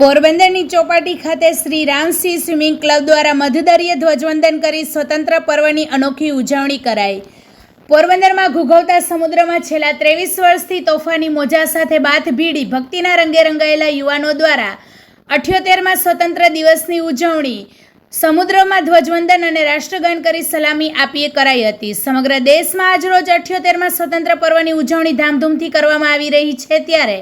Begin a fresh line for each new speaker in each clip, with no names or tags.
પોરબંદરની ચોપાટી ખાતે Shri Ramsinh swimming club દ્વારા મધદરિયે ધ્વજવંદન કરી સ્વતંત્ર પર્વની અનોખી ઉજવણી કરાઈ। પોરબંદરમાં ઘૂઘવતા સમુદ્રમાં છેલ્લા 23 વર્ષથી તોફાની મોજા સાથે બાથ ભીડી ભક્તિના રંગે રંગાયેલા યુવાનો દ્વારા 78માં સ્વતંત્ર દિવસની ઉજવણી સમુદ્રમાં ધ્વજવંદન અને રાષ્ટ્રગાન કરી સલામી આપીએ કરાઈ હતી। સમગ્ર દેશમાં આજરોજ 78માં સ્વતંત્ર પર્વની ઉજવણી ધામધૂમથી કરવામાં આવી રહી છે, ત્યારે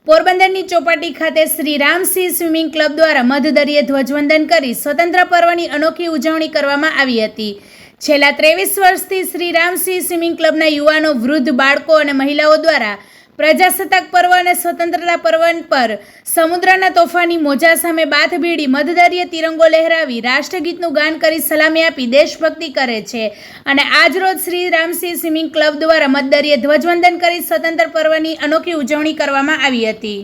પોરબંદરની ચોપાટી ખાતે શ્રી રામસિંહ સ્વિમિંગ ક્લબ દ્વારા મધદરિયે ધ્વજવંદન કરી સ્વતંત્ર પર્વની અનોખી ઉજવણી કરવામાં આવી હતી। છેલ્લા 23 વર્ષથી શ્રી રામસિંહ સ્વિમિંગ ક્લબના યુવાનો, વૃદ્ધ, બાળકો અને મહિલાઓ દ્વારા પ્રજાસત્તાક પર્વ અને સ્વતંત્રતા પર્વ પર સમુદ્રના તોફાની મોજા સામે બાથ ભીડી મધદરિયે તિરંગો લહેરાવી રાષ્ટ્રગીતનું ગાન કરી સલામી આપી દેશભક્તિ કરે છે અને આજરોજ શ્રી રામસિંહ સ્વિમિંગ ક્લબ દ્વારા મધદરિયે ધ્વજવંદન કરી સ્વતંત્ર પર્વની અનોખી ઉજવણી કરવામાં આવી હતી।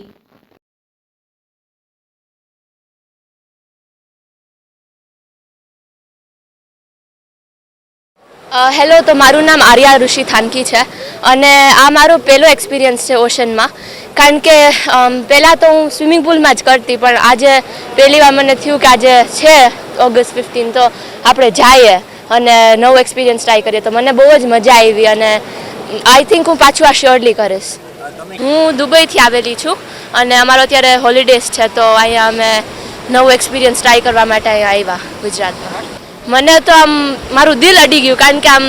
હેલો, તો મારું નામ આર્યા ઋષિ થાનકી છે અને આ મારો પહેલો એક્સપિરિયન્સ છે ઓશનમાં, કારણ કે પહેલાં તો હું સ્વિમિંગ પુલમાં જ કરતી, પણ આજે પહેલી વાર મને થયું કે આજે છે ઓગસ્ટ 15 તો આપણે જઈએ અને નવો એક્સપિરિયન્સ ટ્રાય કરીએ, તો મને બહુ જ મજા આવી અને આઈ થિંક હું પાછું આ શ્યોરલી કરીશ। હું દુબઈથી આવેલી છું અને અમારો અત્યારે હોલિડેઝ છે, તો અહીંયા અમે નવું એક્સપિરિયન્સ ટ્રાય કરવા માટે અહીંયા આવ્યા ગુજરાતમાં। મને તો આમ મારું દિલ અડી ગયું, કારણ કે આમ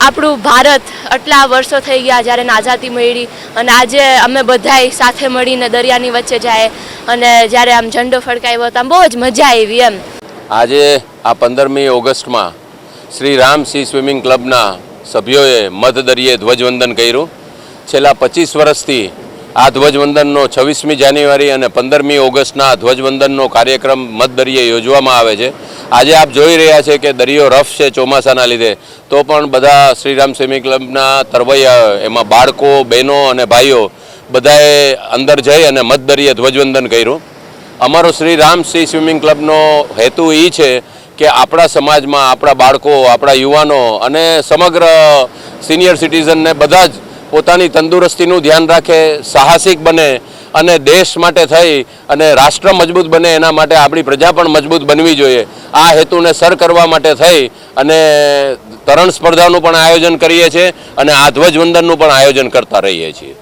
આપણું ભારત આટલા વર્ષો થઈ ગયા જ્યારે આઝાદી મળી અને આજે અમે બધાય સાથે મળીને દરિયાની વચ્ચે જાય અને જ્યારે આમ ઝંડો ફડકાવ્યો તો આમ બહુ જ મજા આવી એમ।
આજે આ 15મી ઓગસ્ટમાં શ્રી રામસિંહ સ્વિમિંગ ક્લબના સભ્યોએ મધદરિયે ધ્વજવંદન કર્યું। છેલ્લા 25 વર્ષથી આ ધ્વજવંદનનો 26મી જાન્યુઆરી અને 15મી ઓગસ્ટના ધ્વજવંદનનો કાર્યક્રમ મધદરિયે યોજવામાં આવે છે। આજે આપ જોઈ રહ્યા છે કે દરિયો રફ છે ચોમાસાના લીધે, તો પણ બધા શ્રીરામ સ્વિમિંગ ક્લબના તરવૈયા, એમાં બાળકો, બહેનો અને ભાઈઓ બધાએ અંદર જઈ અને મધદરિયે ધ્વજવંદન કર્યું। અમારો શ્રી રામસિંહ સ્વિમિંગ ક્લબનો હેતુ એ છે કે આપણા સમાજમાં આપણા બાળકો, આપણા યુવાનો અને સમગ્ર સિનિયર સિટીઝનને બધા જ પોતાની તંદુરસ્તીનું ધ્યાન રાખે, સાહસિક બને અને દેશ માટે થઈ અને રાષ્ટ્ર મજબૂત બને, એના માટે આપણી પ્રજા પણ મજબૂત બનવી જોઈએ। આ હેતુને સર કરવા માટે થઈ અને તરણ સ્પર્ધાનું પણ આયોજન કરીએ છીએ અને આ ધ્વજવંદનનું પણ આયોજન કરતા રહીએ છીએ।